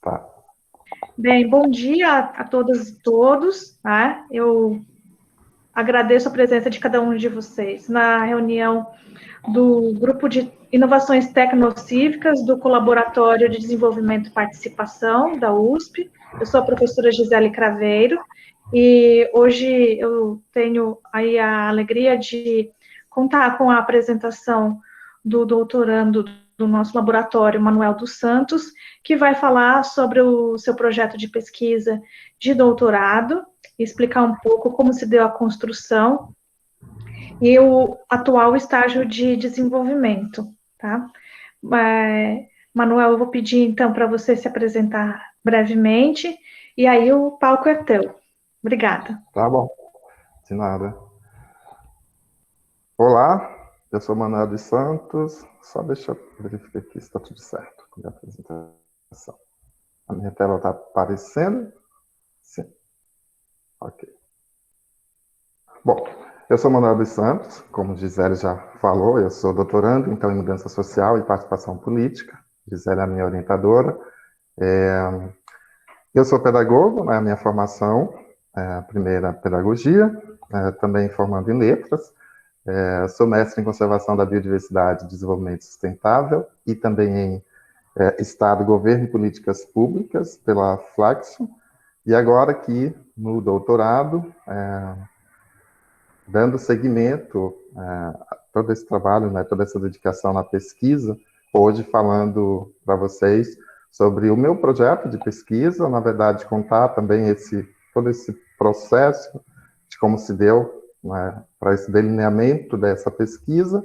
Tá. Bem, bom dia a todas e todos, né? Eu agradeço a presença de cada um de vocês na reunião do Grupo de Inovações Tecnocívicas do Colaboratório de Desenvolvimento e Participação da USP. Eu sou a professora Gisele Craveiro e hoje eu tenho aí a alegria de contar com a apresentação do doutorando do nosso laboratório, Manuel dos Santos, que vai falar sobre o seu projeto de pesquisa de doutorado, explicar um pouco como se deu a construção e o atual estágio de desenvolvimento, tá? Manuel, eu vou pedir então para você se apresentar brevemente, e aí o palco é teu. Obrigada. Tá bom, de nada. Olá, eu sou Manuel dos Santos, só deixa eu verificar aqui se está tudo certo com a minha apresentação. A minha tela está aparecendo? Sim. Ok. Bom, eu sou Manuel dos Santos, como Gisele já falou, eu sou doutorando então, em Mudança Social e Participação Política. Gisele é a minha orientadora. Eu sou pedagogo, né, a minha formação, primeira pedagogia, também formando em letras. Sou mestre em Conservação da Biodiversidade e Desenvolvimento Sustentável e também em Estado, Governo e Políticas Públicas pela Flaxo. E agora aqui no doutorado, dando seguimento a todo esse trabalho, né, toda essa dedicação na pesquisa, hoje falando para vocês sobre o meu projeto de pesquisa, na verdade contar também todo esse processo de como se deu, né, para esse delineamento dessa pesquisa,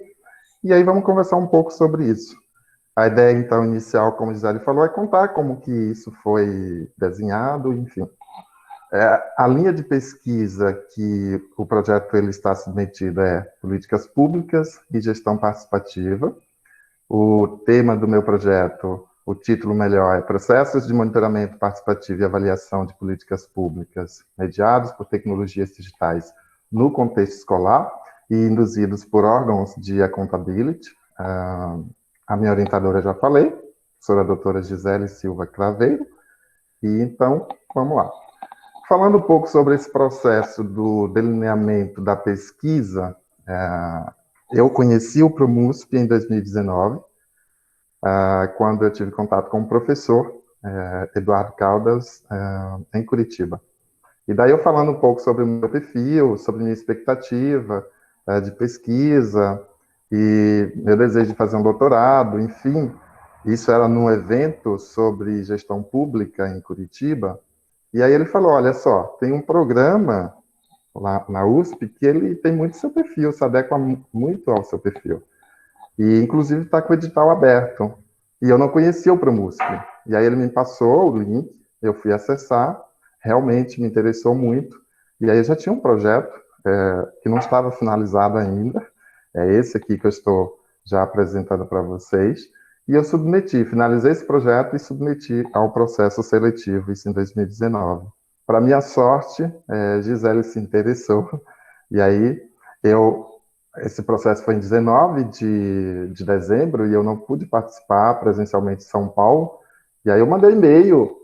e aí vamos conversar um pouco sobre isso. A ideia, então, inicial, como a Gisele falou, é contar como que isso foi desenhado, enfim. A linha de pesquisa que o projeto ele está submetido é Políticas Públicas e Gestão Participativa. O tema do meu projeto, o título melhor, é Processos de Monitoramento Participativo e Avaliação de Políticas Públicas mediados por tecnologias digitais no contexto escolar e induzidos por órgãos de accountability. A minha orientadora já falei, a doutora Gisele Silva Craveiro, e então, vamos lá. Falando um pouco sobre esse processo do delineamento da pesquisa, eu conheci o ProMUSP em 2019, quando eu tive contato com o professor Eduardo Caldas, em Curitiba. E daí eu falando um pouco sobre o meu perfil, sobre minha expectativa de pesquisa, e meu desejo de fazer um doutorado, enfim, isso era num evento sobre gestão pública em Curitiba, e aí ele falou, olha só, tem um programa lá na USP que ele tem muito seu perfil, se adequa muito ao seu perfil. E, inclusive, está com o edital aberto. E eu não conhecia o ProMUSP. E aí ele me passou o link, eu fui acessar, realmente me interessou muito. E aí eu já tinha um projeto que não estava finalizado ainda, é esse aqui que eu estou já apresentando para vocês. E eu finalizei esse projeto e submeti ao processo seletivo, isso em 2019. Para minha sorte, Gisele se interessou, e aí esse processo foi em 19 de dezembro, e eu não pude participar presencialmente em São Paulo, e aí eu mandei e-mail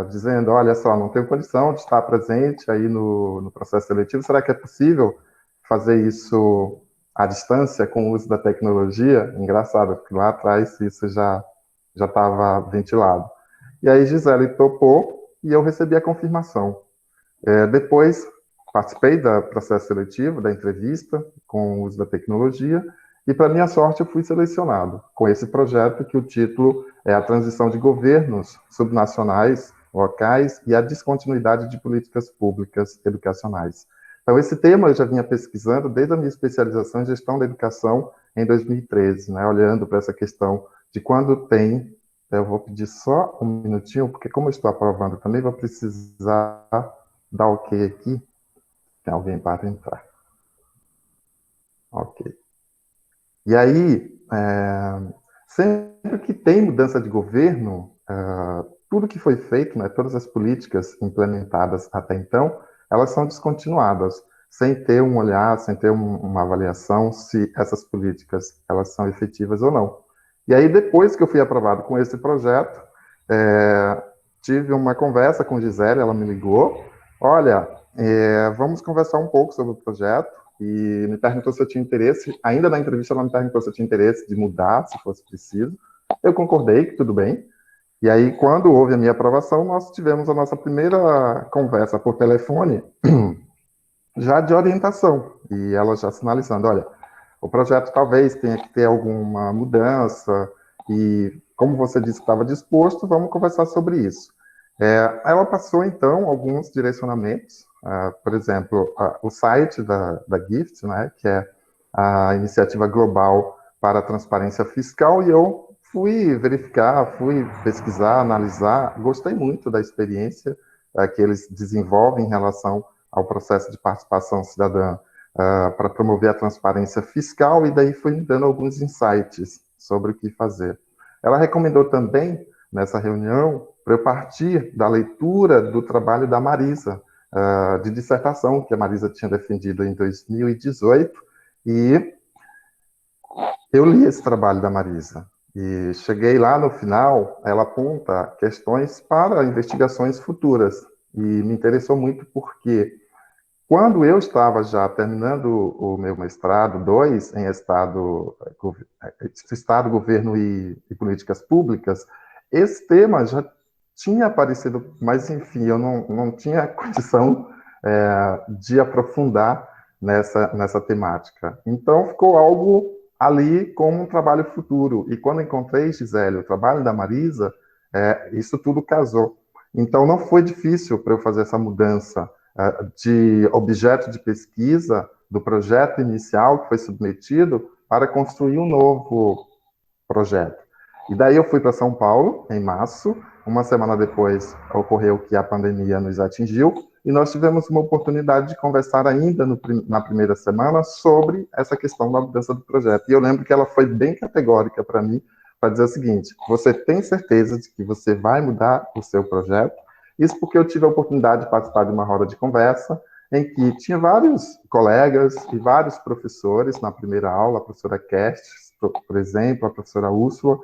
dizendo, olha só, não tenho condição de estar presente aí no processo seletivo, será que é possível fazer isso à distância, com o uso da tecnologia? Engraçado, porque lá atrás isso já estava ventilado. E aí Gisele topou e eu recebi a confirmação. Depois, participei do processo seletivo, da entrevista, com o uso da tecnologia, e, para minha sorte, eu fui selecionado com esse projeto, que o título é A Transição de Governos Subnacionais, Locais e a Descontinuidade de Políticas Públicas Educacionais. Então, esse tema eu já vinha pesquisando desde a minha especialização em Gestão da Educação em 2013, né, olhando para essa questão de quando tem... Eu vou pedir só um minutinho, porque como eu estou aprovando também, vou precisar dar ok aqui. Tem alguém para entrar. Ok. E aí, sempre que tem mudança de governo, tudo que foi feito, né, todas as políticas implementadas até então, elas são descontinuadas, sem ter um olhar, sem ter uma avaliação se essas políticas elas são efetivas ou não. E aí, depois que eu fui aprovado com esse projeto, tive uma conversa com Gisele, ela me ligou, olha, vamos conversar um pouco sobre o projeto, e me perguntou se eu tinha interesse, ainda na entrevista ela me perguntou se eu tinha interesse de mudar, se fosse preciso, eu concordei que tudo bem, e aí quando houve a minha aprovação, nós tivemos a nossa primeira conversa por telefone, já de orientação, e ela já sinalizando, olha, o projeto talvez tenha que ter alguma mudança, e como você disse que estava disposto, vamos conversar sobre isso. Ela passou, então, alguns direcionamentos, por exemplo, o site da GIFT, né, que é a Iniciativa Global para a Transparência Fiscal, e eu fui verificar, fui pesquisar, analisar, gostei muito da experiência que eles desenvolvem em relação ao processo de participação cidadã para promover a transparência fiscal, e daí foi me dando alguns insights sobre o que fazer. Ela recomendou também, nessa reunião, para eu partir da leitura do trabalho da Marisa, de dissertação, que a Marisa tinha defendido em 2018, e eu li esse trabalho da Marisa. E cheguei lá no final, ela aponta questões para investigações futuras. E me interessou muito porque quando eu estava já terminando o meu mestrado 2 em Estado, Governo e Políticas Públicas, esse tema já tinha aparecido, mas, enfim, eu não tinha condição de aprofundar nessa temática. Então, ficou algo ali como um trabalho futuro. E quando encontrei, Gisele, o trabalho da Marisa, isso tudo casou. Então, não foi difícil para eu fazer essa mudança de objeto de pesquisa do projeto inicial que foi submetido para construir um novo projeto. E daí eu fui para São Paulo, em março. Uma semana depois ocorreu que a pandemia nos atingiu e nós tivemos uma oportunidade de conversar ainda na primeira semana sobre essa questão da mudança do projeto. E eu lembro que ela foi bem categórica para mim, para dizer o seguinte: você tem certeza de que você vai mudar o seu projeto? Isso porque eu tive a oportunidade de participar de uma roda de conversa em que tinha vários colegas e vários professores na primeira aula, a professora Kestes, por exemplo, a professora Úrsula,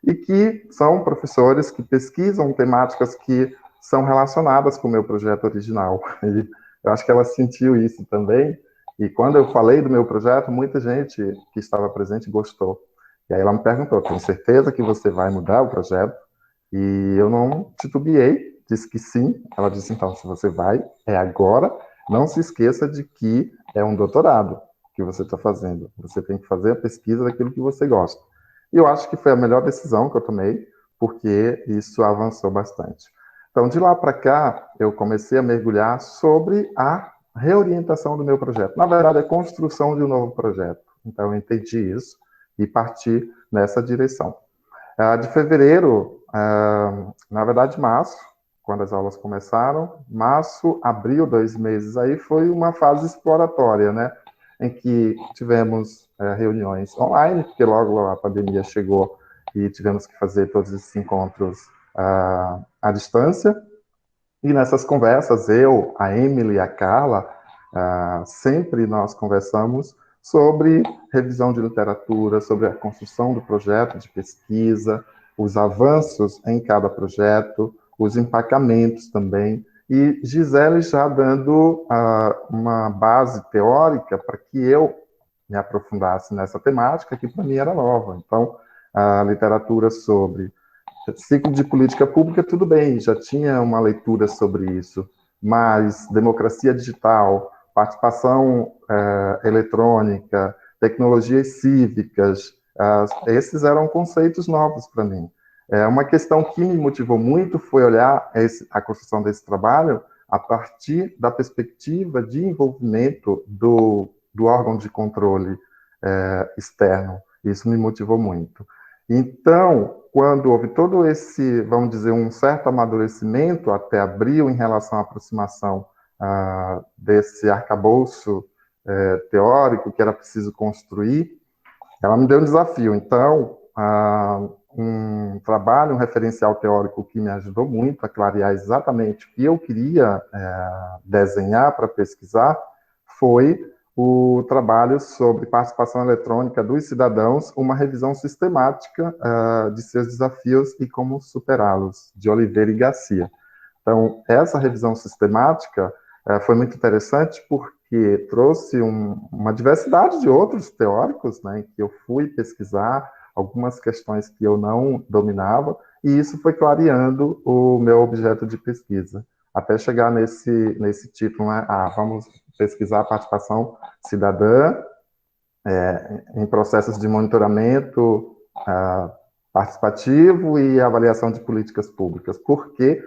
e que são professores que pesquisam temáticas que são relacionadas com o meu projeto original. E eu acho que ela sentiu isso também, e quando eu falei do meu projeto, muita gente que estava presente gostou. E aí ela me perguntou: tem certeza que você vai mudar o projeto? E eu não titubeei, disse que sim. Ela disse: então, se você vai, é agora. Não se esqueça de que é um doutorado que você está fazendo. Você tem que fazer a pesquisa daquilo que você gosta. E eu acho que foi a melhor decisão que eu tomei, porque isso avançou bastante. Então, de lá para cá, eu comecei a mergulhar sobre a reorientação do meu projeto. Na verdade, a construção de um novo projeto. Então, eu entendi isso e parti nessa direção. De fevereiro, na verdade, março, quando as aulas começaram, março, abril, 2 meses aí, foi uma fase exploratória, né? Em que tivemos reuniões online, porque logo a pandemia chegou e tivemos que fazer todos esses encontros à distância. E nessas conversas, eu, a Emily e a Carla, sempre nós conversamos sobre revisão de literatura, sobre a construção do projeto de pesquisa, os avanços em cada projeto, os empacamentos também, e Gisele já dando uma base teórica para que eu me aprofundasse nessa temática, que para mim era nova. Então, a literatura sobre ciclo de política pública, tudo bem, já tinha uma leitura sobre isso, mas democracia digital, participação eletrônica, tecnologias cívicas, esses eram conceitos novos para mim. Uma questão que me motivou muito foi olhar a construção desse trabalho a partir da perspectiva de envolvimento do órgão de controle externo. Isso me motivou muito. Então, quando houve todo esse, vamos dizer, um certo amadurecimento até abril em relação à aproximação desse arcabouço teórico que era preciso construir, ela me deu um desafio. Então, um trabalho, um referencial teórico que me ajudou muito a clarear exatamente o que eu queria desenhar para pesquisar foi o trabalho sobre participação eletrônica dos cidadãos, uma revisão sistemática de seus desafios e como superá-los, de Oliveira e Garcia. Então, essa revisão sistemática foi muito interessante porque trouxe uma diversidade de outros teóricos, né, em que eu fui pesquisar algumas questões que eu não dominava, e isso foi clareando o meu objeto de pesquisa, até chegar nesse título, né, vamos pesquisar a participação cidadã em processos de monitoramento participativo e avaliação de políticas públicas. Por que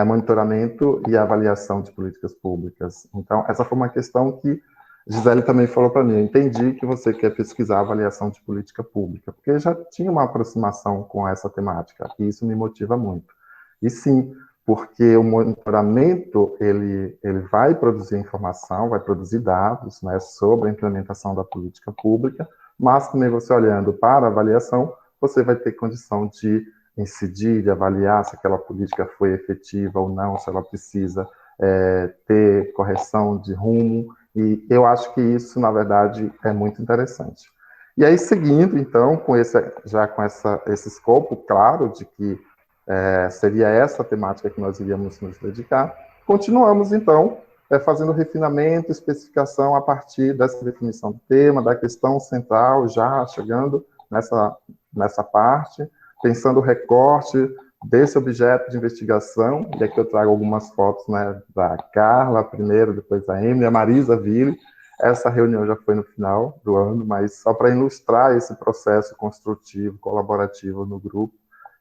monitoramento e avaliação de políticas públicas? Então, essa foi uma questão que Gisele também falou para mim. Eu entendi que você quer pesquisar avaliação de política pública, porque já tinha uma aproximação com essa temática, e isso me motiva muito. E sim, porque o monitoramento, ele vai produzir informação, vai produzir dados, né, sobre a implementação da política pública, mas também você olhando para a avaliação, você vai ter condição de incidir, de avaliar se aquela política foi efetiva ou não, se ela precisa ter correção de rumo, e eu acho que isso, na verdade, é muito interessante. E aí, seguindo, então, com esse escopo claro de que seria essa temática que nós iríamos nos dedicar, continuamos, então, fazendo refinamento, especificação a partir dessa definição do tema, da questão central, já chegando nessa parte, pensando o recorte desse objeto de investigação, e aqui eu trago algumas fotos, né, da Carla primeiro, depois da Emily, a Marisa Ville. Essa reunião já foi no final do ano, mas só para ilustrar esse processo construtivo, colaborativo no grupo,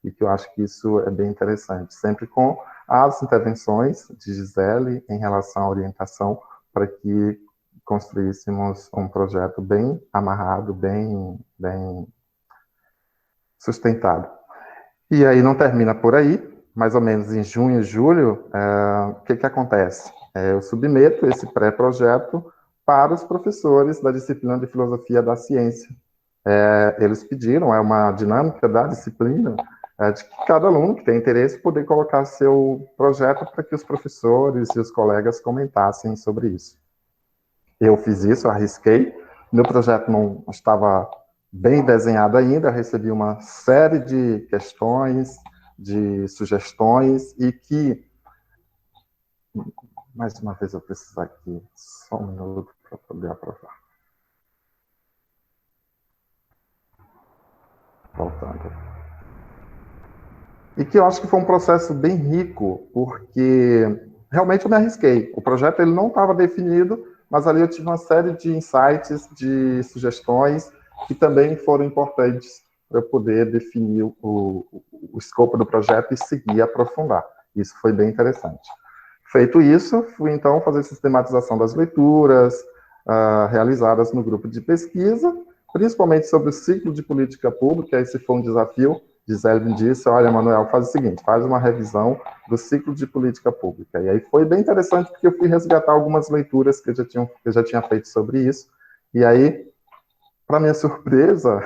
e que eu acho que isso é bem interessante, sempre com as intervenções de Gisele em relação à orientação, para que construíssemos um projeto bem amarrado, bem sustentado. E aí não termina por aí, mais ou menos em junho, julho, o que acontece? Eu submeto esse pré-projeto para os professores da disciplina de Filosofia da Ciência. Eles pediram, é uma dinâmica da disciplina, de que cada aluno que tem interesse poder colocar seu projeto para que os professores e os colegas comentassem sobre isso. Eu fiz isso, arrisquei, meu projeto não estava bem desenhado ainda, recebi uma série de questões, de sugestões, e que, mais uma vez eu preciso aqui, só um minuto para poder aprovar. Voltando. E que eu acho que foi um processo bem rico, porque realmente eu me arrisquei. O projeto ele não estava definido, mas ali eu tive uma série de insights, de sugestões, que também foram importantes para eu poder definir o escopo do projeto e seguir aprofundar. Isso foi bem interessante. Feito isso, fui então fazer a sistematização das leituras realizadas no grupo de pesquisa, principalmente sobre o ciclo de política pública. Esse foi um desafio. Gisele me disse, olha, Manuel, faz o seguinte, faz uma revisão do ciclo de política pública. E aí foi bem interessante, porque eu fui resgatar algumas leituras que eu já tinha feito sobre isso. E aí, para minha surpresa,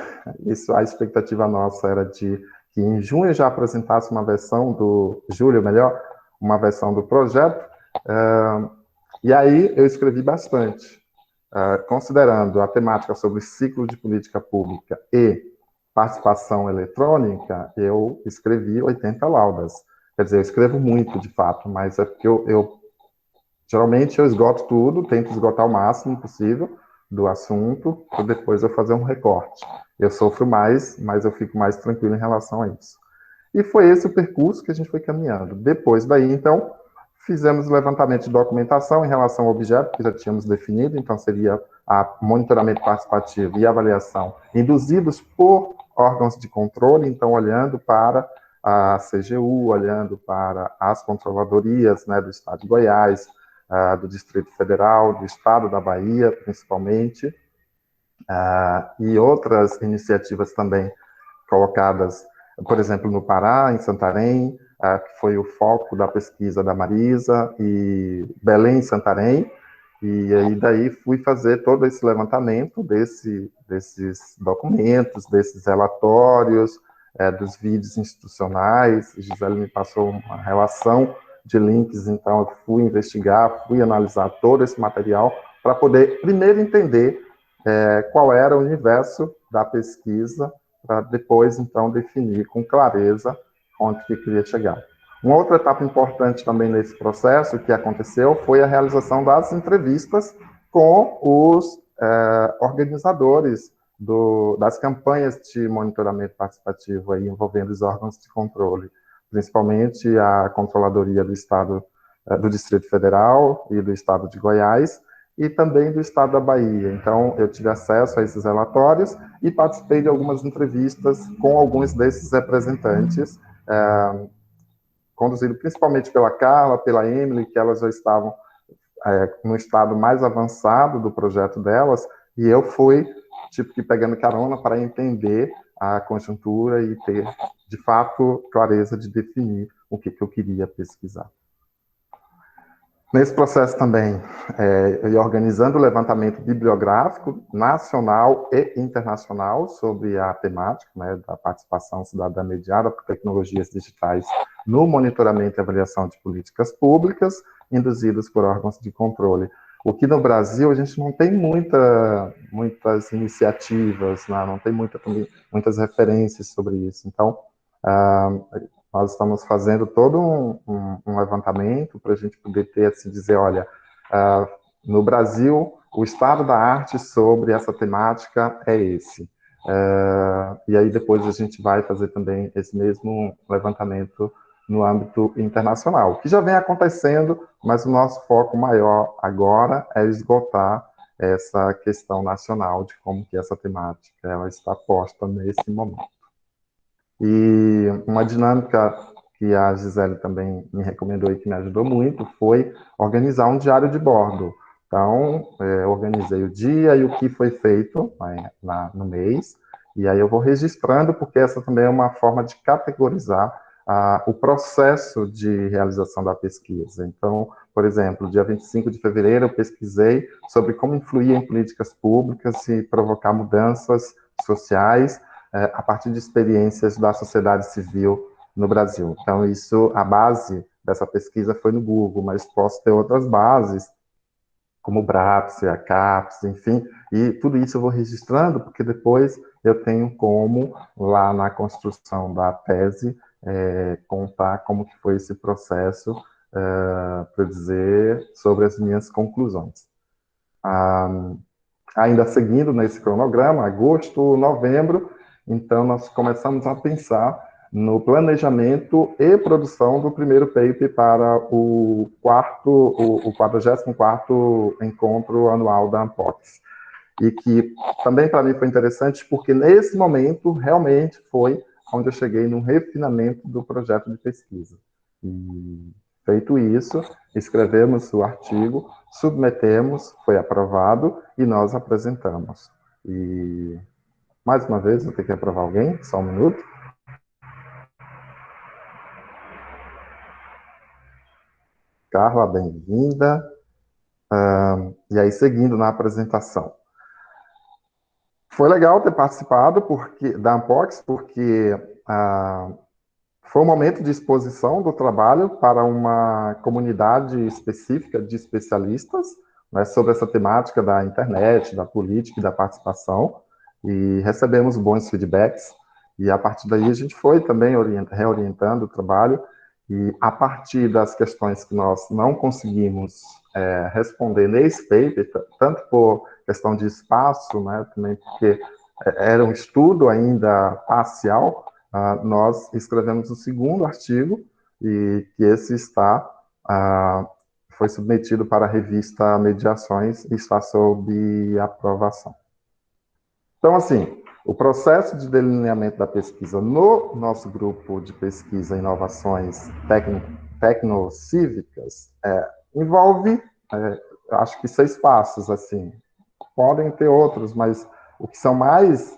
a expectativa nossa era de que em junho eu já apresentasse uma versão julho, uma versão do projeto. E aí eu escrevi bastante, considerando a temática sobre ciclo de política pública e participação eletrônica, eu escrevi 80 laudas. Quer dizer, eu escrevo muito, de fato, mas é porque geralmente eu esgoto tudo, tento esgotar o máximo possível do assunto, para depois eu fazer um recorte. Eu sofro mais, mas eu fico mais tranquilo em relação a isso. E foi esse o percurso que a gente foi caminhando. Depois daí, então, fizemos o levantamento de documentação em relação ao objeto que já tínhamos definido, então seria monitoramento participativo e avaliação induzidos por órgãos de controle, então olhando para a CGU, olhando para as controladorias, né, do Estado de Goiás, do Distrito Federal, do Estado da Bahia, principalmente, e outras iniciativas também colocadas, por exemplo, no Pará, em Santarém, que foi o foco da pesquisa da Marisa, e Belém e Santarém, e aí daí fui fazer todo esse levantamento desses documentos, desses relatórios, dos vídeos institucionais. Gisele me passou uma relação de links, então eu fui investigar, fui analisar todo esse material para poder primeiro entender qual era o universo da pesquisa, para depois, então, definir com clareza onde que queria chegar. Uma outra etapa importante também nesse processo que aconteceu foi a realização das entrevistas com os organizadores das campanhas de monitoramento participativo aí, envolvendo os órgãos de controle, principalmente a Controladoria do Estado, do Distrito Federal e do Estado de Goiás, e também do Estado da Bahia. Então, eu tive acesso a esses relatórios e participei de algumas entrevistas com alguns desses representantes, conduzido principalmente pela Carla, pela Emily, que elas já estavam no estado mais avançado do projeto delas, e eu fui, tipo, que pegando carona para entender a conjuntura e ter, de fato, clareza de definir o que eu queria pesquisar. Nesse processo também, eu ia organizando o levantamento bibliográfico nacional e internacional sobre a temática, né, da participação cidadã mediada por tecnologias digitais no monitoramento e avaliação de políticas públicas induzidas por órgãos de controle. O que no Brasil a gente não tem muitas iniciativas, né, não tem muitas referências sobre isso. Então, nós estamos fazendo todo um levantamento para a gente poder ter, assim, dizer, olha, no Brasil, o estado da arte sobre essa temática é esse. E aí depois a gente vai fazer também esse mesmo levantamento no âmbito internacional, que já vem acontecendo, mas o nosso foco maior agora é esgotar essa questão nacional de como que essa temática ela está posta nesse momento. E uma dinâmica que a Gisele também me recomendou e que me ajudou muito foi organizar um diário de bordo. Então, organizei o dia e o que foi feito no mês, e aí eu vou registrando, porque essa também é uma forma de categorizar o processo de realização da pesquisa. Então, por exemplo, dia 25 de fevereiro eu pesquisei sobre como influir em políticas públicas e provocar mudanças sociais a partir de experiências da sociedade civil no Brasil. Então, a base dessa pesquisa foi no Google, mas posso ter outras bases, como o Brapse, a CAPES, enfim, e tudo isso eu vou registrando, porque depois eu tenho como, lá na construção da tese, contar como que foi esse processo, para dizer sobre as minhas conclusões. Ainda seguindo nesse cronograma, agosto, novembro, então nós começamos a pensar no planejamento e produção do primeiro paper para o 44º encontro anual da Ampox. E que também para mim foi interessante, porque nesse momento realmente foi onde eu cheguei no refinamento do projeto de pesquisa. E feito isso, escrevemos o artigo, submetemos, foi aprovado e nós apresentamos. E, mais uma vez, eu tenho que aprovar alguém, só um minuto. Carla, bem-vinda. E aí, seguindo na apresentação. Foi legal ter participado da Ampox, porque foi um momento de exposição do trabalho para uma comunidade específica de especialistas, né, sobre essa temática da internet, da política e da participação, e recebemos bons feedbacks, e a partir daí a gente foi também reorientando o trabalho, e a partir das questões que nós não conseguimos responder nesse paper, tanto por questão de espaço, né, também porque era um estudo ainda parcial, nós escrevemos o segundo artigo, e que esse foi submetido para a revista Mediações e está sob aprovação. Então, assim, o processo de delineamento da pesquisa no nosso grupo de pesquisa Inovações Tecnocívicas envolve, acho que 6 passos, assim. Podem ter outros, mas o que são mais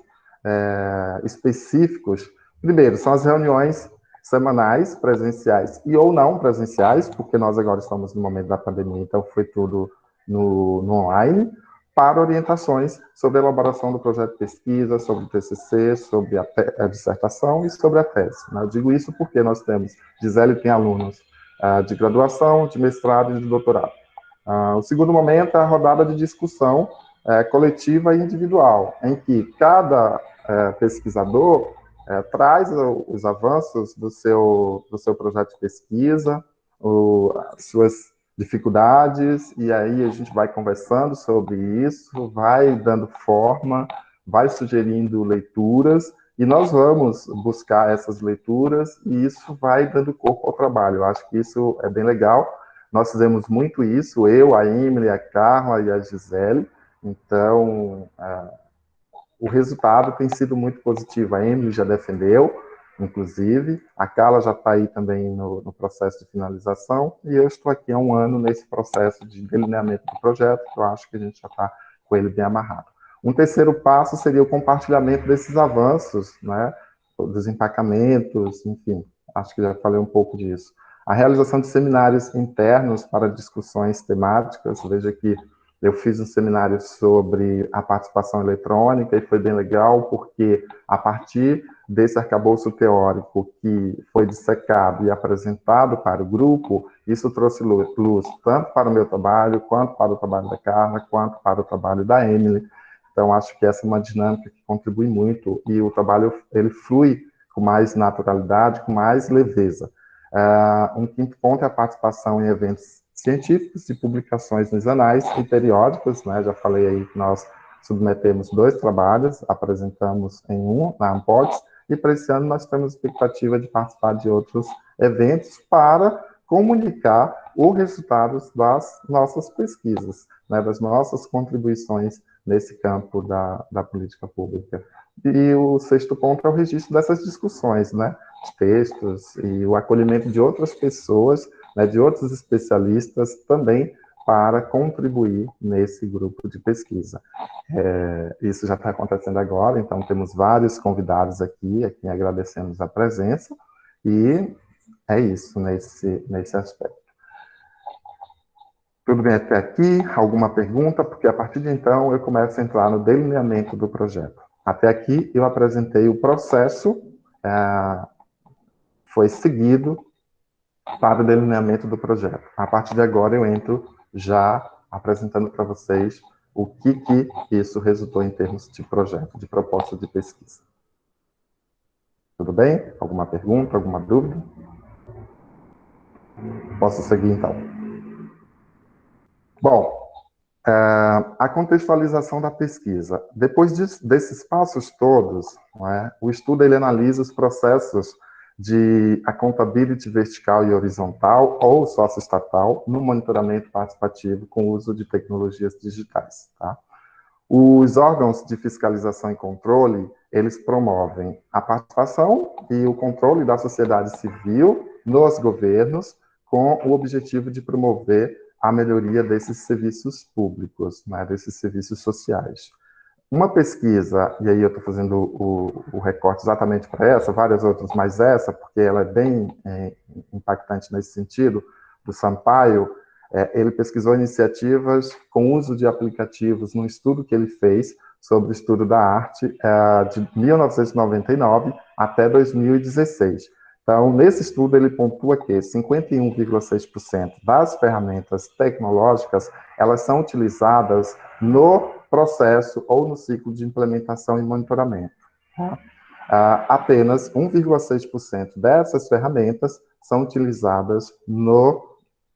específicos, primeiro, são as reuniões semanais, presenciais e ou não presenciais, porque nós agora estamos no momento da pandemia, então foi tudo no online, para orientações sobre a elaboração do projeto de pesquisa, sobre o TCC, sobre a dissertação e sobre a tese. Eu digo isso porque nós temos, Gisele tem alunos de graduação, de mestrado e de doutorado. O segundo momento é a rodada de discussão coletiva e individual, em que cada pesquisador traz os avanços do seu projeto de pesquisa, as suas dificuldades, e aí a gente vai conversando sobre isso, vai dando forma, vai sugerindo leituras, e nós vamos buscar essas leituras, e isso vai dando corpo ao trabalho. Eu acho que isso é bem legal. Nós fizemos muito isso, eu, a Emily, a Carla e a Gisele. Então, o resultado tem sido muito positivo. A Emily já defendeu, inclusive, a Carla já está aí também no processo de finalização, e eu estou aqui há um ano nesse processo de delineamento do projeto, que eu acho que a gente já está com ele bem amarrado. Um terceiro passo seria o compartilhamento desses avanços, né, dos empacamentos, enfim, acho que já falei um pouco disso. A realização de seminários internos para discussões temáticas, veja que eu fiz um seminário sobre a participação eletrônica e foi bem legal, porque a partir desse arcabouço teórico que foi dissecado e apresentado para o grupo, isso trouxe luz tanto para o meu trabalho, quanto para o trabalho da Carla, quanto para o trabalho da Emily. Então, acho que essa é uma dinâmica que contribui muito, e o trabalho ele flui com mais naturalidade, com mais leveza. Um quinto ponto é a participação em eventos científicos e publicações nos anais e periódicos, né? Já falei aí que nós submetemos 2 trabalhos, apresentamos em um na Ampods, e para esse ano nós temos expectativa de participar de outros eventos para comunicar os resultados das nossas pesquisas, né? Das nossas contribuições nesse campo da política pública. E o sexto ponto é o registro dessas discussões, né? De textos e o acolhimento de outras pessoas, né, de outros especialistas também para contribuir nesse grupo de pesquisa. Isso já está acontecendo agora, então temos vários convidados aqui, a quem agradecemos a presença, e é isso nesse aspecto. Tudo bem até aqui? Alguma pergunta? Porque a partir de então eu começo a entrar no delineamento do projeto. Até aqui eu apresentei o processo, foi seguido para o delineamento do projeto. A partir de agora eu entro já apresentando para vocês o que isso resultou em termos de projeto, de proposta de pesquisa. Tudo bem? Alguma pergunta, alguma dúvida? Posso seguir então? Bom, a contextualização da pesquisa. Depois desses passos todos, não é, o estudo ele analisa os processos de accountability vertical e horizontal ou socioestatal no monitoramento participativo com o uso de tecnologias digitais. Tá? Os órgãos de fiscalização e controle, eles promovem a participação e o controle da sociedade civil nos governos com o objetivo de promover a melhoria desses serviços públicos, né, desses serviços sociais. Uma pesquisa, e aí eu estou fazendo o recorte exatamente para essa, várias outras, mas essa, porque ela é bem impactante nesse sentido, do Sampaio, ele pesquisou iniciativas com uso de aplicativos num estudo que ele fez sobre o estudo da arte de 1999 até 2016. Então, nesse estudo, ele pontua que 51,6% das ferramentas tecnológicas, elas são utilizadas no processo ou no ciclo de implementação e monitoramento. Apenas 1,6% dessas ferramentas são utilizadas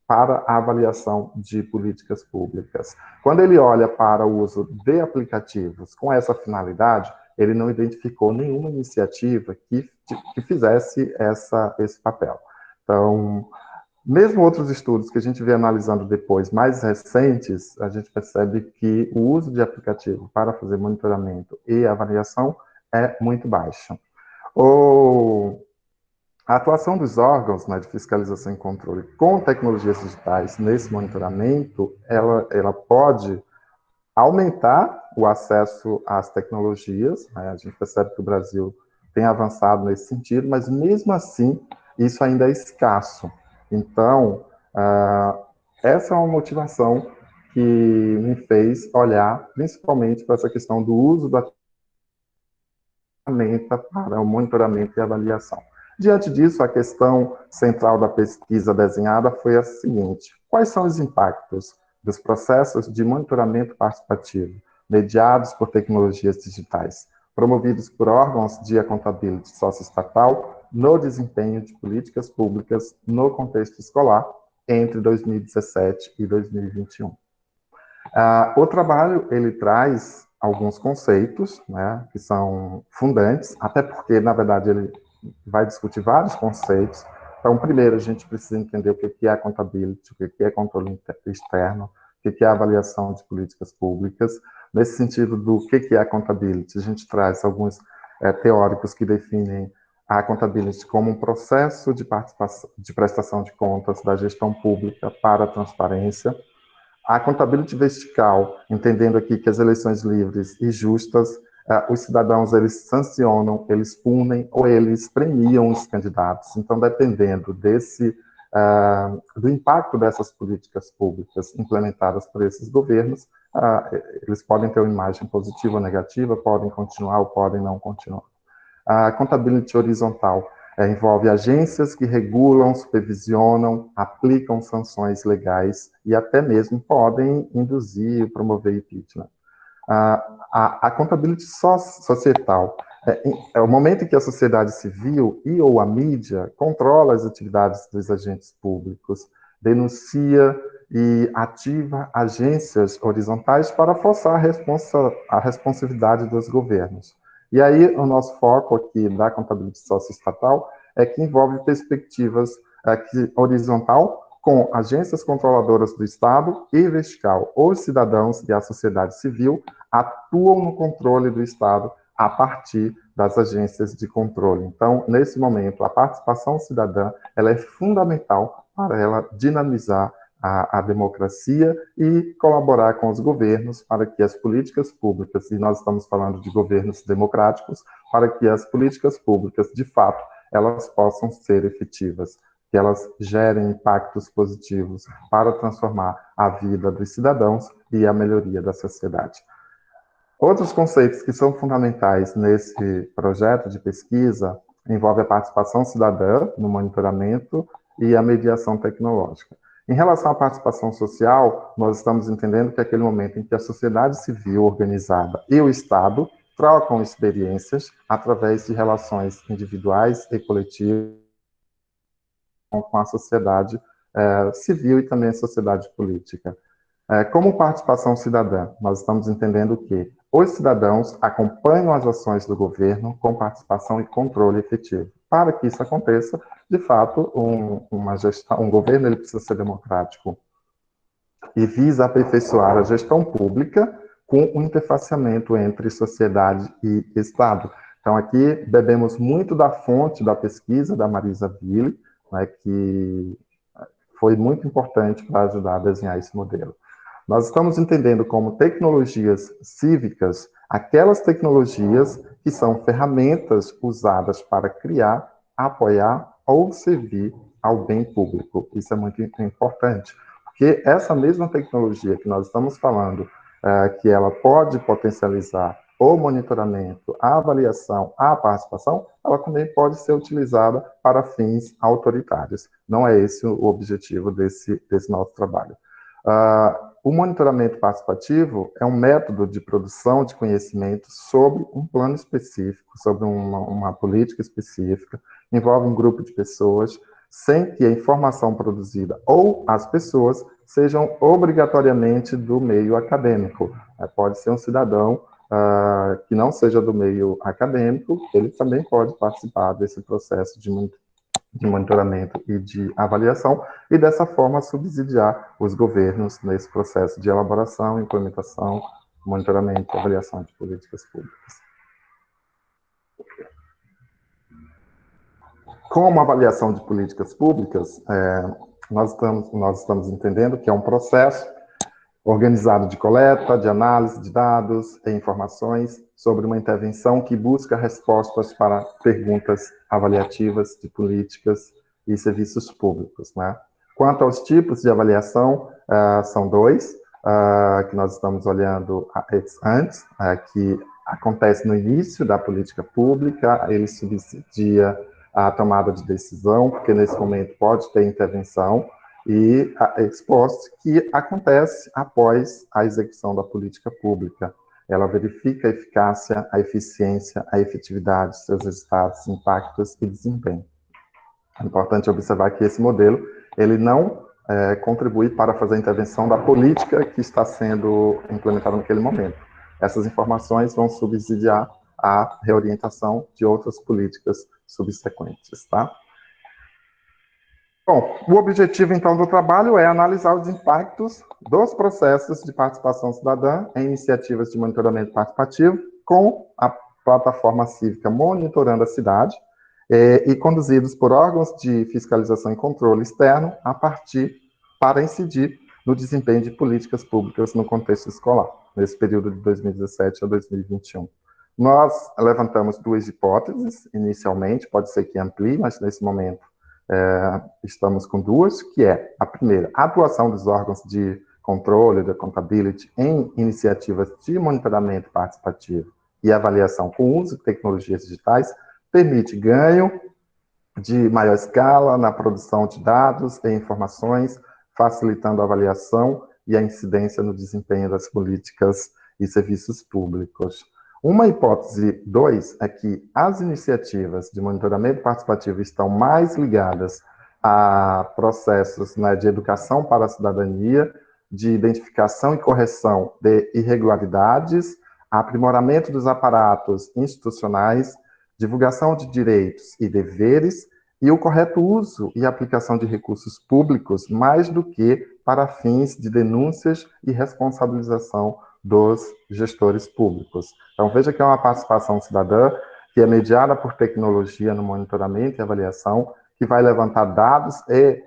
para a avaliação de políticas públicas. Quando ele olha para o uso de aplicativos com essa finalidade, ele não identificou nenhuma iniciativa que fizesse esse papel. Então, mesmo outros estudos que a gente vê analisando depois, mais recentes, a gente percebe que o uso de aplicativo para fazer monitoramento e avaliação é muito baixo. A atuação dos órgãos, né, de fiscalização e controle com tecnologias digitais nesse monitoramento, ela pode aumentar o acesso às tecnologias, né? A gente percebe que o Brasil tem avançado nesse sentido, mas mesmo assim, isso ainda é escasso. Então, essa é uma motivação que me fez olhar principalmente para essa questão do uso da ferramenta para o monitoramento e avaliação. Diante disso, a questão central da pesquisa desenhada foi a seguinte: quais são os impactos dos processos de monitoramento participativo, mediados por tecnologias digitais, promovidos por órgãos de accountability socioestatal no desempenho de políticas públicas no contexto escolar entre 2017 e 2021. O trabalho, ele traz alguns conceitos, né, que são fundantes, até porque, na verdade, ele vai discutir vários conceitos. Então, primeiro, a gente precisa entender o que é accountability, o que é controle externo, o que é avaliação de políticas públicas. Nesse sentido do que é accountability, a gente traz alguns teóricos que definem a accountability como um processo de participação, de prestação de contas da gestão pública para a transparência. A accountability vertical, entendendo aqui que as eleições livres e justas, os cidadãos, eles sancionam, eles punem ou eles premiam os candidatos. Então, dependendo do impacto dessas políticas públicas implementadas por esses governos, eles podem ter uma imagem positiva ou negativa, podem continuar ou podem não continuar. A accountability horizontal envolve agências que regulam, supervisionam, aplicam sanções legais e até mesmo podem induzir e promover impeachment. A accountability societal é o momento em que a sociedade civil e ou a mídia controla as atividades dos agentes públicos, denuncia e ativa agências horizontais para forçar a responsividade dos governos. E aí, o nosso foco aqui da contabilidade socioestatal é que envolve perspectivas horizontal com agências controladoras do Estado e vertical. Os cidadãos e a sociedade civil atuam no controle do Estado a partir das agências de controle. Então, nesse momento, a participação cidadã ela é fundamental para ela dinamizar a democracia e colaborar com os governos para que as políticas públicas, e nós estamos falando de governos democráticos, para que as políticas públicas, de fato, elas possam ser efetivas, que elas gerem impactos positivos para transformar a vida dos cidadãos e a melhoria da sociedade. Outros conceitos que são fundamentais nesse projeto de pesquisa envolvem a participação cidadã no monitoramento e a mediação tecnológica. Em relação à participação social, nós estamos entendendo que é aquele momento em que a sociedade civil organizada e o Estado trocam experiências através de relações individuais e coletivas com a sociedade civil e também a sociedade política. Como participação cidadã, nós estamos entendendo que os cidadãos acompanham as ações do governo com participação e controle efetivo. Para que isso aconteça, de fato, um governo ele precisa ser democrático e visa aperfeiçoar a gestão pública com o interfaceamento entre sociedade e Estado. Então, aqui bebemos muito da fonte da pesquisa da Marisa Ville, né, que foi muito importante para ajudar a desenhar esse modelo. Nós estamos entendendo como tecnologias cívicas aquelas tecnologias que são ferramentas usadas para criar, apoiar ou servir ao bem público. Isso é muito importante, porque essa mesma tecnologia que nós estamos falando, que ela pode potencializar o monitoramento, a avaliação, a participação, ela também pode ser utilizada para fins autoritários. Não é esse o objetivo desse nosso trabalho. O monitoramento participativo é um método de produção de conhecimento sobre um plano específico, sobre uma política específica, envolve um grupo de pessoas, sem que a informação produzida ou as pessoas sejam obrigatoriamente do meio acadêmico. Pode ser um cidadão que não seja do meio acadêmico, ele também pode participar desse processo de monitoramento e de avaliação, e dessa forma subsidiar os governos nesse processo de elaboração, implementação, monitoramento e avaliação de políticas públicas. Como avaliação de políticas públicas, nós estamos entendendo que é um processo organizado de coleta, de análise de dados e informações sobre uma intervenção que busca respostas para perguntas avaliativas de políticas e serviços públicos, né? Quanto aos tipos de avaliação, são dois, que nós estamos olhando antes, que acontece no início da política pública, ele subsidia a tomada de decisão, porque nesse momento pode ter intervenção, e exposto que acontece após a execução da política pública. Ela verifica a eficácia, a eficiência, a efetividade, seus resultados, impactos e desempenho. É importante observar que esse modelo, ele não contribui para fazer a intervenção da política que está sendo implementada naquele momento. Essas informações vão subsidiar a reorientação de outras políticas subsequentes, tá? Bom, o objetivo, então, do trabalho é analisar os impactos dos processos de participação cidadã em iniciativas de monitoramento participativo com a plataforma cívica Monitorando a Cidade e conduzidos por órgãos de fiscalização e controle externo para incidir no desempenho de políticas públicas no contexto escolar, nesse período de 2017 a 2021. Nós levantamos duas hipóteses, inicialmente, pode ser que amplie, mas nesse momento estamos com duas, que é a primeira, a atuação dos órgãos de controle, da accountability, em iniciativas de monitoramento participativo e avaliação com uso de tecnologias digitais, permite ganho de maior escala na produção de dados e informações, facilitando a avaliação e a incidência no desempenho das políticas e serviços públicos. Uma hipótese 2 é que as iniciativas de monitoramento participativo estão mais ligadas a processos, né, de educação para a cidadania, de identificação e correção de irregularidades, aprimoramento dos aparatos institucionais, divulgação de direitos e deveres e o correto uso e aplicação de recursos públicos, mais do que para fins de denúncias e responsabilização dos gestores públicos. Então, veja que é uma participação cidadã que é mediada por tecnologia no monitoramento e avaliação, que vai levantar dados e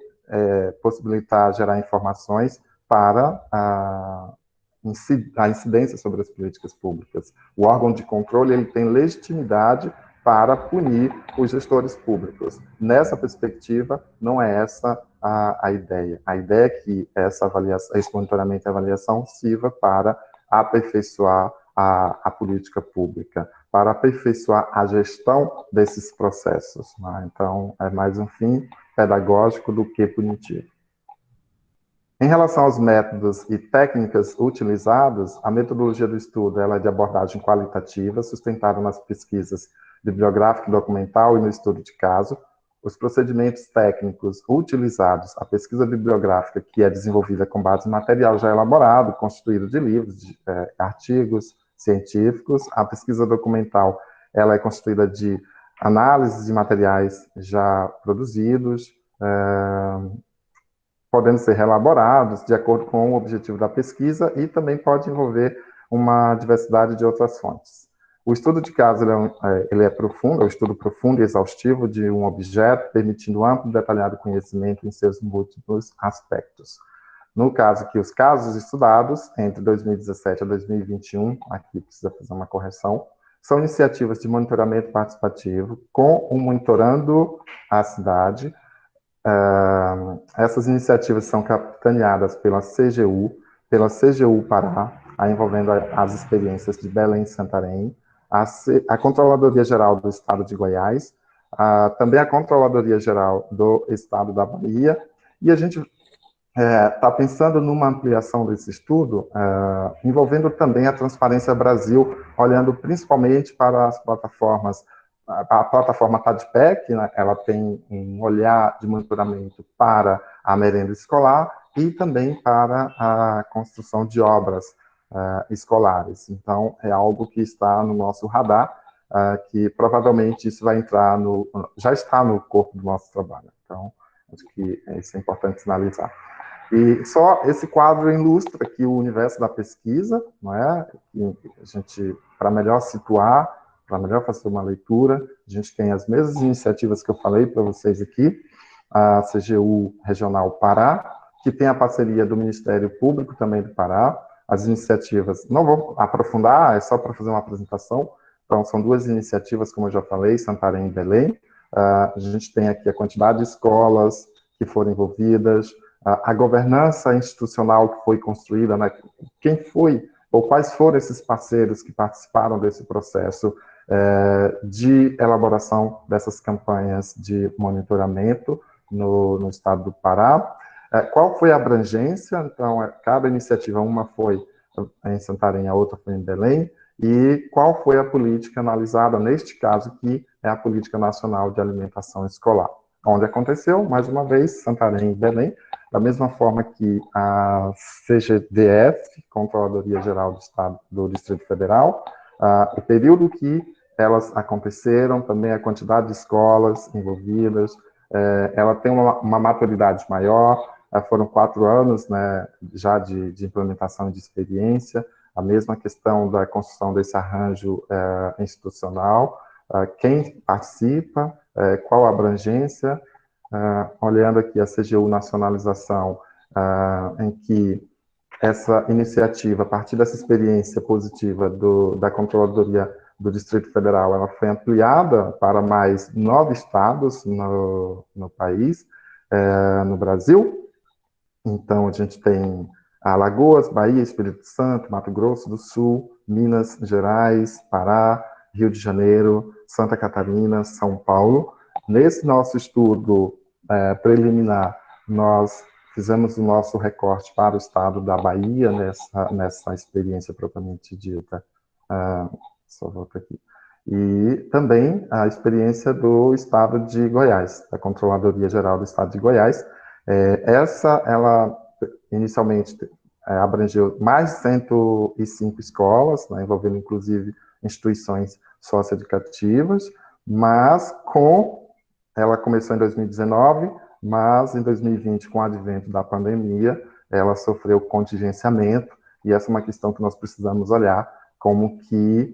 possibilitar gerar informações para a incidência sobre as políticas públicas. O órgão de controle ele tem legitimidade para punir os gestores públicos. Nessa perspectiva, não é essa a ideia. A ideia é que esse monitoramento e avaliação sirva para aperfeiçoar a política pública, para aperfeiçoar a gestão desses processos, né? Então, é mais um fim pedagógico do que punitivo. Em relação aos métodos e técnicas utilizados, a metodologia do estudo ela é de abordagem qualitativa, sustentada nas pesquisas bibliográfica e documental e no estudo de caso. Os procedimentos técnicos utilizados, a pesquisa bibliográfica, que é desenvolvida com base em material já elaborado, constituído de livros, de artigos científicos. A pesquisa documental ela é constituída de análises de materiais já produzidos, podendo ser reelaborados de acordo com o objetivo da pesquisa e também pode envolver uma diversidade de outras fontes. O estudo de caso ele é profundo, é um estudo profundo e exaustivo de um objeto, permitindo amplo e detalhado conhecimento em seus múltiplos aspectos. No caso que os casos estudados entre 2017 a 2021, aqui precisa fazer uma correção, são iniciativas de monitoramento participativo com o Monitorando a Cidade. Essas iniciativas são capitaneadas pela CGU Pará, envolvendo as experiências de Belém e Santarém, a Controladoria Geral do Estado de Goiás, também a Controladoria Geral do Estado da Bahia, e a gente está pensando numa ampliação desse estudo, envolvendo também a Transparência Brasil, olhando principalmente para as plataformas. A plataforma TADPEC, né, ela tem um olhar de monitoramento para a merenda escolar e também para a construção de obras escolares. Então, é algo que está no nosso radar, que provavelmente isso vai entrar já está no corpo do nosso trabalho. Então, acho que isso é importante sinalizar. E só esse quadro ilustra aqui o universo da pesquisa, não é? E a gente, para melhor situar, para melhor fazer uma leitura, a gente tem as mesmas iniciativas que eu falei para vocês aqui, a CGU Regional Pará, que tem a parceria do Ministério Público também do Pará, as iniciativas, não vou aprofundar, é só para fazer uma apresentação, então são duas iniciativas, como eu já falei, Santarém e Belém, a gente tem aqui a quantidade de escolas que foram envolvidas, a governança institucional que foi construída, né? Quem foi, ou quais foram esses parceiros que participaram desse processo de elaboração dessas campanhas de monitoramento no estado do Pará. Qual foi a abrangência? Então, cada iniciativa, uma foi em Santarém, a outra foi em Belém, e qual foi a política analisada, neste caso, que é a Política Nacional de Alimentação Escolar. Onde aconteceu, mais uma vez, Santarém e Belém, da mesma forma que a CGDF, Controladoria Geral do Estado do Distrito Federal, o período que elas aconteceram, também a quantidade de escolas envolvidas, ela tem uma maturidade maior, foram 4 anos, né, já de implementação e de experiência, a mesma questão da construção desse arranjo institucional, quem participa, qual a abrangência, olhando aqui a CGU Nacionalização, em que essa iniciativa, a partir dessa experiência positiva da Controladoria do Distrito Federal, ela foi ampliada para mais 9 estados no país, no Brasil. Então, a gente tem Alagoas, Bahia, Espírito Santo, Mato Grosso do Sul, Minas Gerais, Pará, Rio de Janeiro, Santa Catarina, São Paulo. Nesse nosso estudo preliminar, nós fizemos o nosso recorte para o estado da Bahia, nessa experiência propriamente dita. Só volto aqui. E também a experiência do estado de Goiás, da Controladoria Geral do Estado de Goiás. Ela inicialmente abrangeu mais de 105 escolas, né, envolvendo inclusive instituições socioeducativas, mas ela começou em 2019, mas em 2020, com o advento da pandemia, ela sofreu contingenciamento, e essa é uma questão que nós precisamos olhar, como que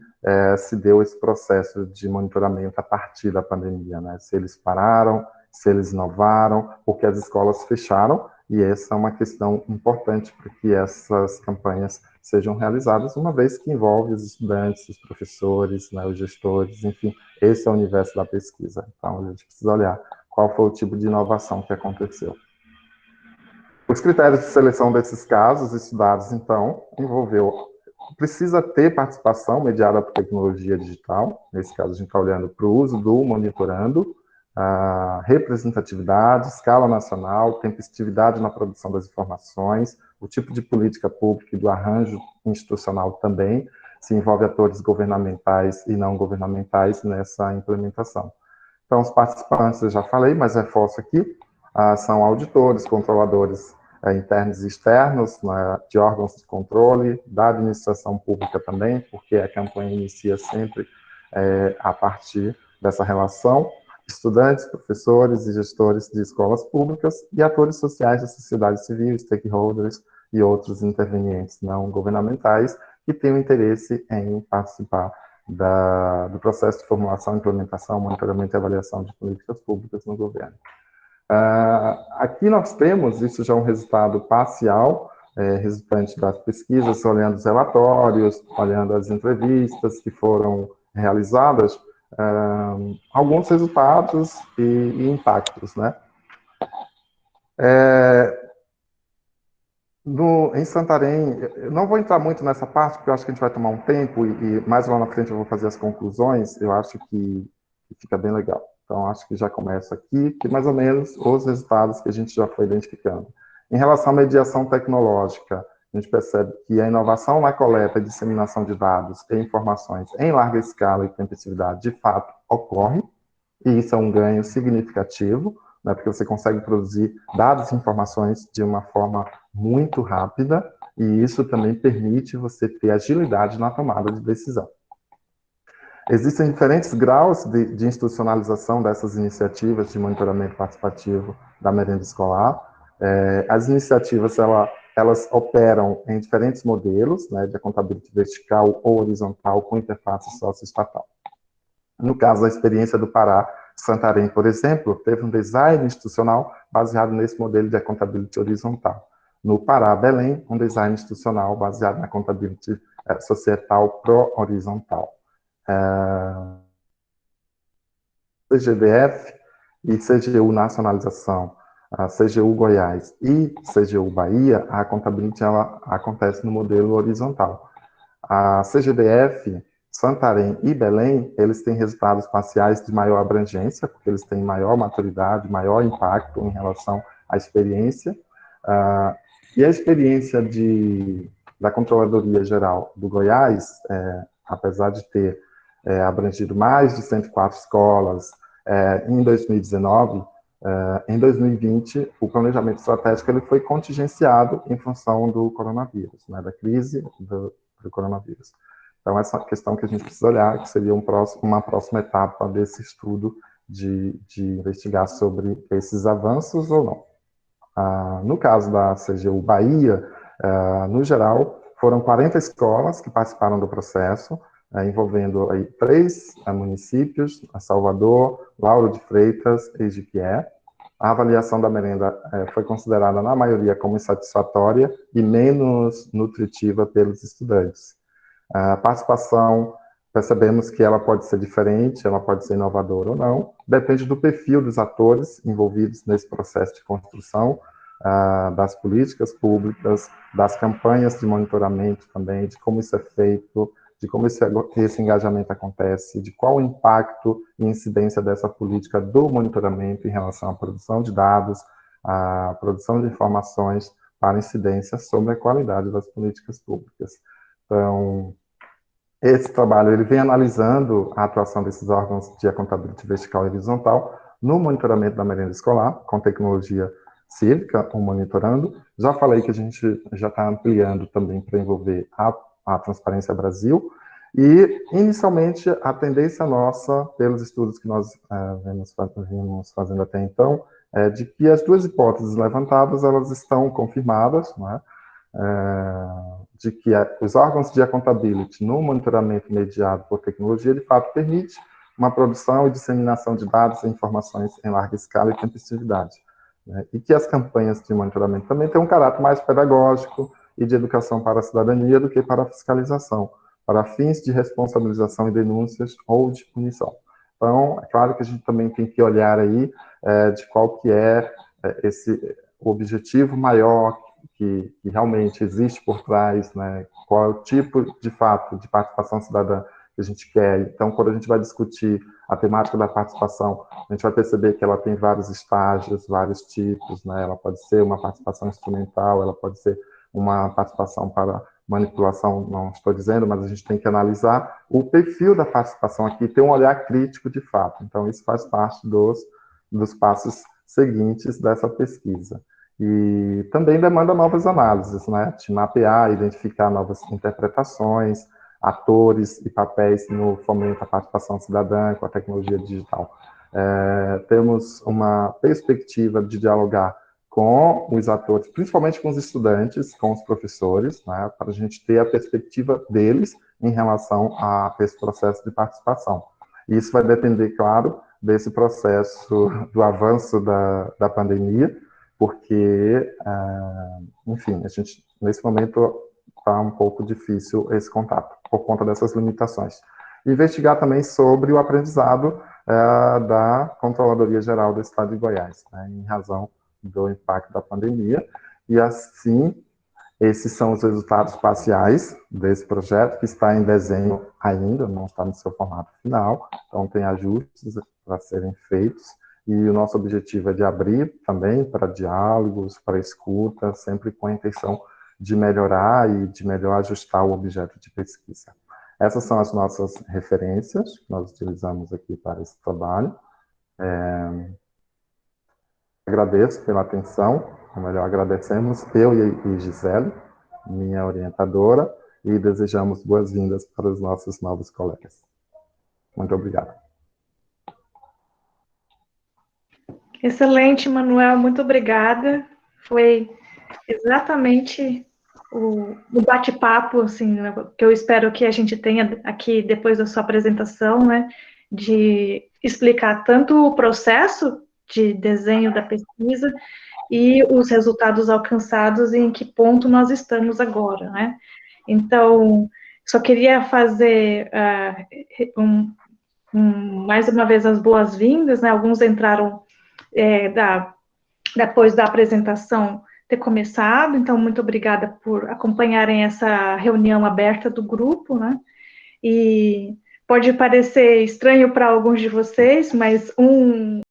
se deu esse processo de monitoramento a partir da pandemia, né? Se eles pararam, se eles inovaram, porque as escolas fecharam, e essa é uma questão importante para que essas campanhas sejam realizadas, uma vez que envolve os estudantes, os professores, né, os gestores, enfim, esse é o universo da pesquisa. Então, a gente precisa olhar qual foi o tipo de inovação que aconteceu. Os critérios de seleção desses casos estudados, então, precisa ter participação mediada por tecnologia digital, nesse caso a gente está olhando para o uso do monitorando, a representatividade, escala nacional, tempestividade na produção das informações, o tipo de política pública e do arranjo institucional também, se envolve atores governamentais e não governamentais nessa implementação. Então, os participantes, eu já falei, mas reforço aqui, são auditores, controladores internos e externos, né, de órgãos de controle, da administração pública também, porque a campanha inicia sempre a partir dessa relação, estudantes, professores e gestores de escolas públicas e atores sociais da sociedade civil, stakeholders e outros intervenientes não governamentais que tenham interesse em participar do processo de formulação, implementação, monitoramento e avaliação de políticas públicas no governo. Aqui nós temos, isso já é um resultado parcial, resultante das pesquisas, olhando os relatórios, olhando as entrevistas que foram realizadas, alguns resultados e impactos, né? Em Santarém, eu não vou entrar muito nessa parte, porque eu acho que a gente vai tomar um tempo, e mais lá na frente eu vou fazer as conclusões, eu acho que fica bem legal. Então, acho que já começa aqui, que mais ou menos os resultados que a gente já foi identificando. Em relação à mediação tecnológica, a gente percebe que a inovação na coleta e disseminação de dados e informações em larga escala e tempestividade, de fato, ocorre, e isso é um ganho significativo, né, porque você consegue produzir dados e informações de uma forma muito rápida, e isso também permite você ter agilidade na tomada de decisão. Existem diferentes graus de institucionalização dessas iniciativas de monitoramento participativo da merenda escolar. As iniciativas, elas operam em diferentes modelos, né, de accountability vertical ou horizontal com interface socioestatal. No caso da experiência do Pará, Santarém, por exemplo, teve um design institucional baseado nesse modelo de accountability horizontal. No Pará, Belém, um design institucional baseado na accountability societal pro-horizontal. CGDF e CGU Nacionalização, a CGU Goiás e CGU Bahia, a accountability ela acontece no modelo horizontal. A CGDF, Santarém e Belém, eles têm resultados parciais de maior abrangência, porque eles têm maior maturidade, maior impacto em relação à experiência. E a experiência da Controladoria Geral do Goiás, apesar de ter abrangido mais de 104 escolas em 2019, em 2020, o planejamento estratégico ele foi contingenciado em função do coronavírus, né, da crise do coronavírus. Então, essa questão que a gente precisa olhar, que seria uma próxima etapa desse estudo de investigar sobre esses avanços ou não. No caso da CGU Bahia, no geral, foram 40 escolas que participaram do processo, envolvendo aí 3 municípios, Salvador, Lauro de Freitas e Jequié. A avaliação da merenda foi considerada, na maioria, como insatisfatória e menos nutritiva pelos estudantes. A participação, percebemos que ela pode ser diferente, ela pode ser inovadora ou não, depende do perfil dos atores envolvidos nesse processo de construção, das políticas públicas, das campanhas de monitoramento também, de como isso é feito, de como esse engajamento acontece, de qual o impacto e incidência dessa política do monitoramento em relação à produção de dados, à produção de informações para incidência sobre a qualidade das políticas públicas. Então, esse trabalho ele vem analisando a atuação desses órgãos de accountability vertical e horizontal no monitoramento da merenda escolar, com tecnologia cívica, o Monitorando. Já falei que a gente já está ampliando também para envolver a Transparência Brasil, e, inicialmente, a tendência nossa, pelos estudos que nós vimos fazendo até então, é de que as 2 hipóteses levantadas, elas estão confirmadas, né? De que os órgãos de accountability no monitoramento mediado por tecnologia, de fato, permite uma produção e disseminação de dados e informações em larga escala e tempestividade, né? E que as campanhas de monitoramento também têm um caráter mais pedagógico e de educação para a cidadania do que para a fiscalização, para fins de responsabilização e denúncias ou de punição. Então, é claro que a gente também tem que olhar aí de qual que é o objetivo maior que realmente existe por trás, né? Qual é o tipo, de fato, de participação cidadã que a gente quer. Então, quando a gente vai discutir a temática da participação, a gente vai perceber que ela tem vários estágios, vários tipos, né? Ela pode ser uma participação instrumental, ela pode ser uma participação para manipulação, não estou dizendo, mas a gente tem que analisar o perfil da participação aqui, ter um olhar crítico de fato. Então, isso faz parte dos passos seguintes dessa pesquisa. E também demanda novas análises, né? De mapear, identificar novas interpretações, atores e papéis no fomento à participação cidadã com a tecnologia digital. Temos uma perspectiva de dialogar com os atores, principalmente com os estudantes, com os professores, né, para a gente ter a perspectiva deles em relação a esse processo de participação. E isso vai depender, claro, desse processo do avanço da pandemia, porque, enfim, a gente, nesse momento, está um pouco difícil esse contato, por conta dessas limitações. Investigar também sobre o aprendizado da Controladoria Geral do Estado de Goiás, né, em razão do impacto da pandemia, e assim, esses são os resultados parciais desse projeto, que está em desenho ainda, não está no seu formato final, então tem ajustes para serem feitos, e o nosso objetivo é de abrir também para diálogos, para escuta, sempre com a intenção de melhorar e de melhor ajustar o objeto de pesquisa. Essas são as nossas referências que nós utilizamos aqui para esse trabalho. Agradeço pela atenção, ou melhor, agradecemos eu e Gisele, minha orientadora, e desejamos boas-vindas para os nossos novos colegas. Muito obrigado. Excelente, Manuel, muito obrigada. Foi exatamente o bate-papo, assim, que eu espero que a gente tenha aqui depois da sua apresentação, né, de explicar tanto o processo de desenho da pesquisa e os resultados alcançados e em que ponto nós estamos agora, né? Então, só queria fazer mais uma vez as boas-vindas, né? Alguns entraram depois da apresentação ter começado, então muito obrigada por acompanharem essa reunião aberta do grupo, né? E pode parecer estranho para alguns de vocês, mas